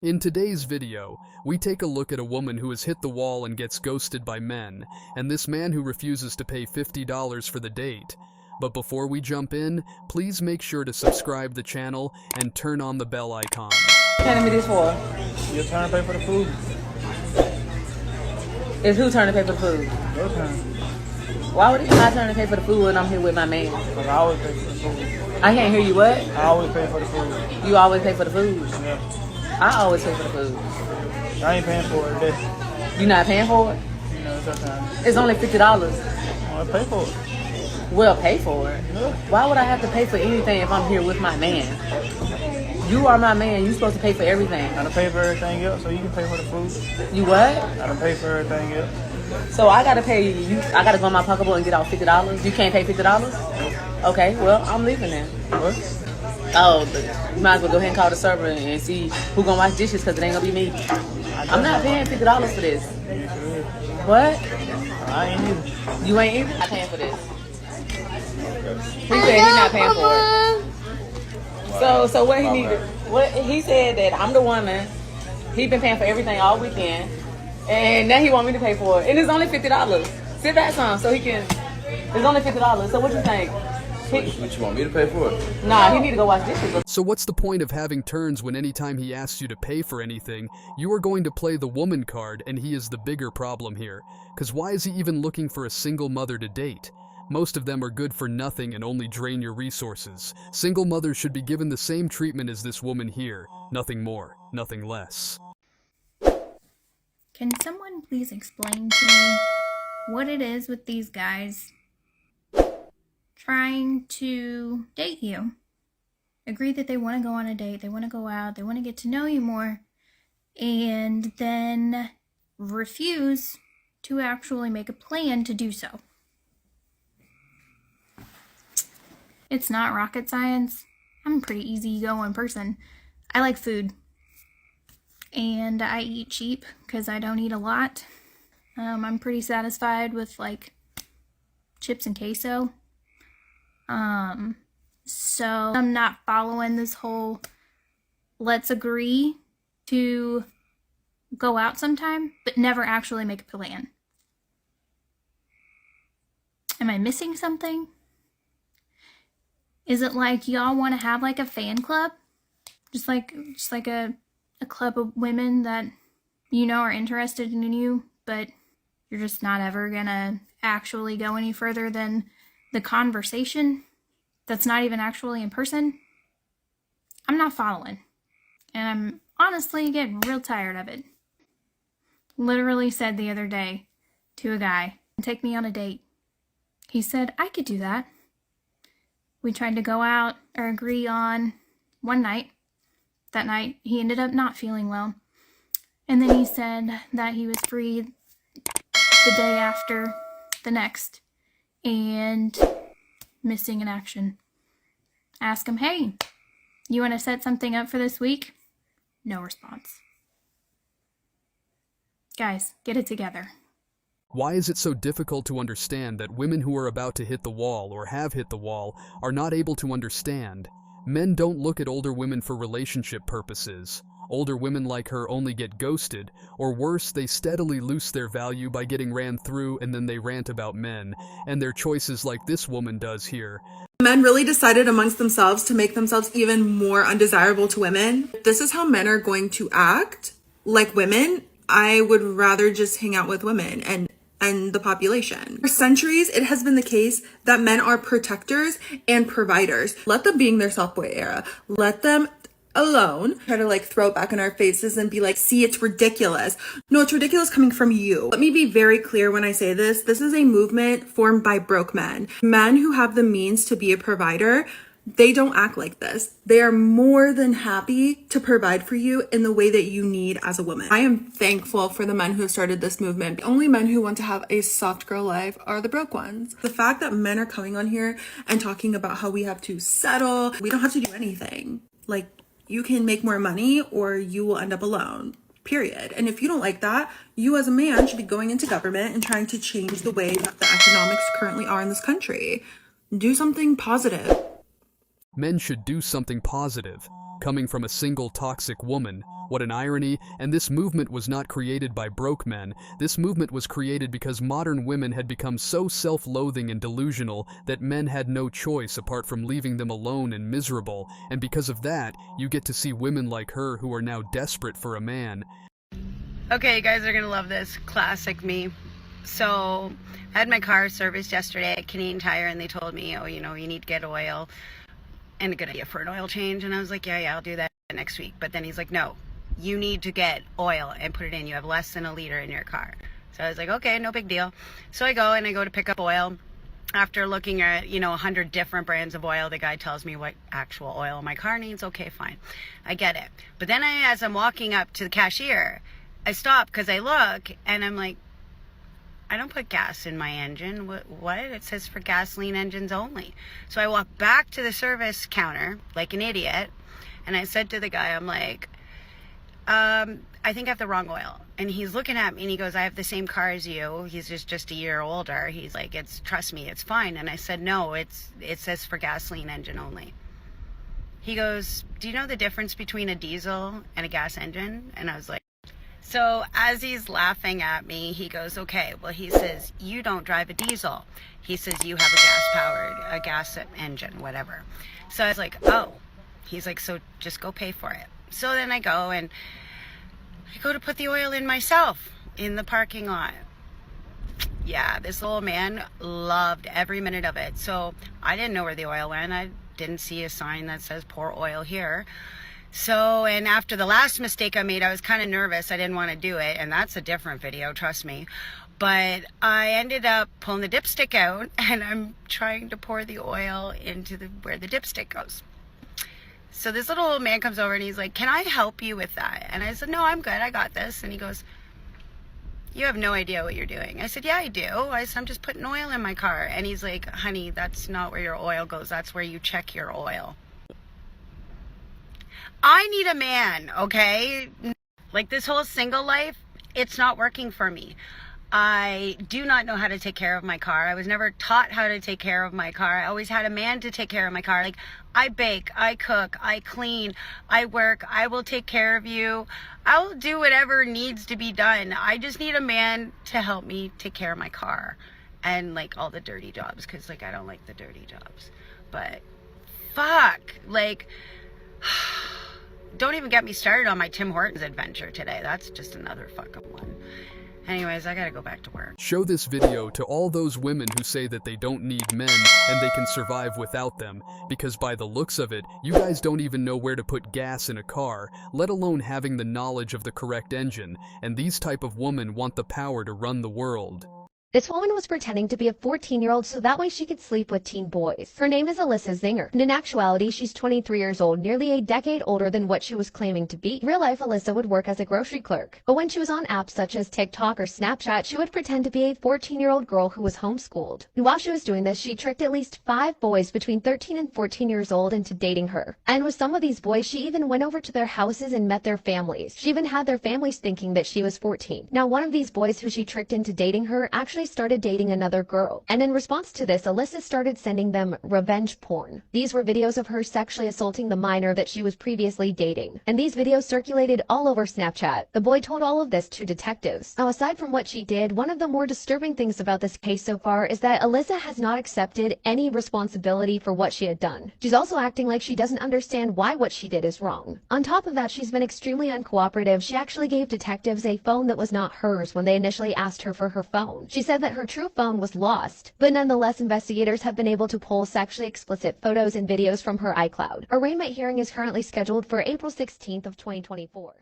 In today's video, we take a look at a woman who has hit the wall and gets ghosted by men, and this man who refuses to pay $50 for the date. But before we jump in, please make sure to subscribe the channel and turn on the bell icon. Handing me this for? Your turn to pay for the food. It's who turn to pay for the food? Your turn. Why would it be my turn to pay for the food when I'm here with my man? Because I always pay for the food. I can't hear you, what? I always pay for the food. You always pay for the food? Yeah. I always pay for the food. I ain't paying for it today. You not paying for it? You know, it's your time. It's only $50. Well, pay for it. Well, pay for it. Yeah. Why would I have to pay for anything if I'm here with my man? You are my man. You're supposed to pay for everything. I done pay for everything else, so you can pay for the food. You what? I done pay for everything else. So I gotta pay you. I gotta go in my pocketbook and get out $50. You can't pay $50? Okay, well, I'm leaving then. What? Oh, you might as well go ahead and call the server and see who gonna wash dishes because it ain't gonna be me. I'm not paying $50 for this. Yes, you is. What? I ain't either. You ain't either? I'm paying for this. He said he's not paying for it. So what he needed? What he said that I'm the woman. He been paying for everything all weekend, and now he want me to pay for it. And it's only $50. Sit back some so he can. It's only $50. So what you think? What you want me to pay for it? Nah, he need to go wash dishes. So what's the point of having turns when anytime he asks you to pay for anything, you are going to play the woman card and he is the bigger problem here? Cause why is he even looking for a single mother to date? Most of them are good for nothing and only drain your resources. Single mothers should be given the same treatment as this woman here. Nothing more, nothing less. Can someone please explain to me what it is with these guys trying to date you? Agree that they want to go on a date, they want to go out, they want to get to know you more, and then refuse to actually make a plan to do so. It's not rocket science. I'm a pretty easygoing person. I like food. And I eat cheap because I don't eat a lot. I'm pretty satisfied with like chips and queso. So I'm not following this whole let's agree to go out sometime, but never actually make a plan. Am I missing something? Is it like y'all want to have like a fan club? Just like a club of women that you know are interested in you, but you're just not ever gonna actually go any further than the conversation that's not even actually in person? I'm not following. And I'm honestly getting real tired of it. Literally said the other day to a guy, take me on a date. He said, I could do that. We tried to go out or agree on one night. That night, he ended up not feeling well. And then he said that he was free the day after the next. And missing in action. Ask him, hey, you want to set something up for this week? No response. Guys, get it together. Why is it so difficult to understand that women who are about to hit the wall or have hit the wall are not able to understand? Men don't look at older women for relationship purposes. Older women like her only get ghosted, or worse, they steadily lose their value by getting ran through and then they rant about men, and their choices like this woman does here. Men really decided amongst themselves to make themselves even more undesirable to women. This is how men are going to act like women. I would rather just hang out with women and the population. For centuries, it has been the case that men are protectors and providers. Let them be in their soft boy era. Let them alone. Try to like throw it back in our faces and be like, see, it's ridiculous. No, it's ridiculous coming from you. Let me be very clear when I say this. This is a movement formed by broke men. Men who have the means to be a provider. They don't act like this. They are more than happy to provide for you in the way that you need as a woman. I am thankful for the men who have started this movement. The only men who want to have a soft girl life are the broke ones. The fact that men are coming on here and talking about how we have to settle, we don't have to do anything. Like, you can make more money or you will end up alone. Period. And if you don't like that, you as a man should be going into government and trying to change the way that the economics currently are in this country. Do something positive. Men should do something positive. Coming from a single toxic woman, What an irony, and this movement was not created by broke men. This movement was created because modern women had become so self-loathing and delusional that men had no choice apart from leaving them alone and miserable, and because of that, you get to see women like her who are now desperate for a man. Okay, you guys are gonna love this. Classic me. So, I had my car serviced yesterday at Canadian Tire, and they told me, oh, you know, you need to get oil and a good idea for an oil change. And I was like, yeah, I'll do that next week. But then he's like, no, you need to get oil and put it in. You have less than a liter in your car. So I was like, okay, no big deal. So I go to pick up oil. After looking at, 100 different brands of oil, the guy tells me what actual oil my car needs. Okay, fine. I get it. But then as I'm walking up to the cashier, I stop because I look and I'm like, I don't put gas in my engine. What? It says for gasoline engines only. So I walk back to the service counter like an idiot. And I said to the guy, I'm like, I think I have the wrong oil. And he's looking at me and he goes, I have the same car as you. He's just a year older. He's like, trust me, it's fine. And I said, no, it says for gasoline engine only. He goes, do you know the difference between a diesel and a gas engine? And I was like, so as he's laughing at me, he goes, okay, well, he says, you don't drive a diesel. He says, you have a gas engine, whatever. So I was like, oh. He's like, so just go pay for it. So then I go to put the oil in myself in the parking lot. Yeah, this old man loved every minute of it. So I didn't know where the oil went. I didn't see a sign that says pour oil here. So, and after the last mistake I made, I was kind of nervous. I didn't want to do it. And that's a different video, trust me. But I ended up pulling the dipstick out and I'm trying to pour the oil into where the dipstick goes. So this little old man comes over and he's like, can I help you with that? And I said, no, I'm good. I got this. And he goes, you have no idea what you're doing. I said, yeah, I do. I said, I'm just putting oil in my car. And he's like, honey, that's not where your oil goes. That's where you check your oil. I need a man, okay? Like this whole single life, it's not working for me. I do not know how to take care of my car. I was never taught how to take care of my car. I always had a man to take care of my car. Like, I bake, I cook, I clean, I work, I will take care of you. I will do whatever needs to be done. I just need a man to help me take care of my car and like all the dirty jobs, because like I don't like the dirty jobs. But fuck, like don't even get me started on my Tim Hortons adventure today. That's just another fucking one. Anyways, I gotta go back to work. Show this video to all those women who say that they don't need men and they can survive without them, because by the looks of it, you guys don't even know where to put gas in a car, let alone having the knowledge of the correct engine, and these type of women want the power to run the world. This woman was pretending to be a 14-year-old so that way she could sleep with teen boys. Her name is Alyssa Zinger, and in actuality, she's 23 years old, nearly a decade older than what she was claiming to be. In real life, Alyssa would work as a grocery clerk, but when she was on apps such as TikTok or Snapchat, she would pretend to be a 14-year-old girl who was homeschooled. And while she was doing this, she tricked at least 5 boys between 13 and 14 years old into dating her. And with some of these boys, she even went over to their houses and met their families. She even had their families thinking that she was 14. Now, one of these boys who she tricked into dating her actually started dating another girl, and in response to this, Alyssa started sending them revenge porn. These were videos of her sexually assaulting the minor that she was previously dating, and these videos circulated all over Snapchat. The boy told all of this to detectives. Now, aside from what she did, one of the more disturbing things about this case so far is that Alyssa has not accepted any responsibility for what she had done. She's also acting like she doesn't understand why what she did is wrong. On top of that, she's been extremely uncooperative. She actually gave detectives a phone that was not hers when they initially asked her for her phone. She said that her true phone was lost, but nonetheless, investigators have been able to pull sexually explicit photos and videos from her iCloud. Arraignment hearing is currently scheduled for April 16th of 2024.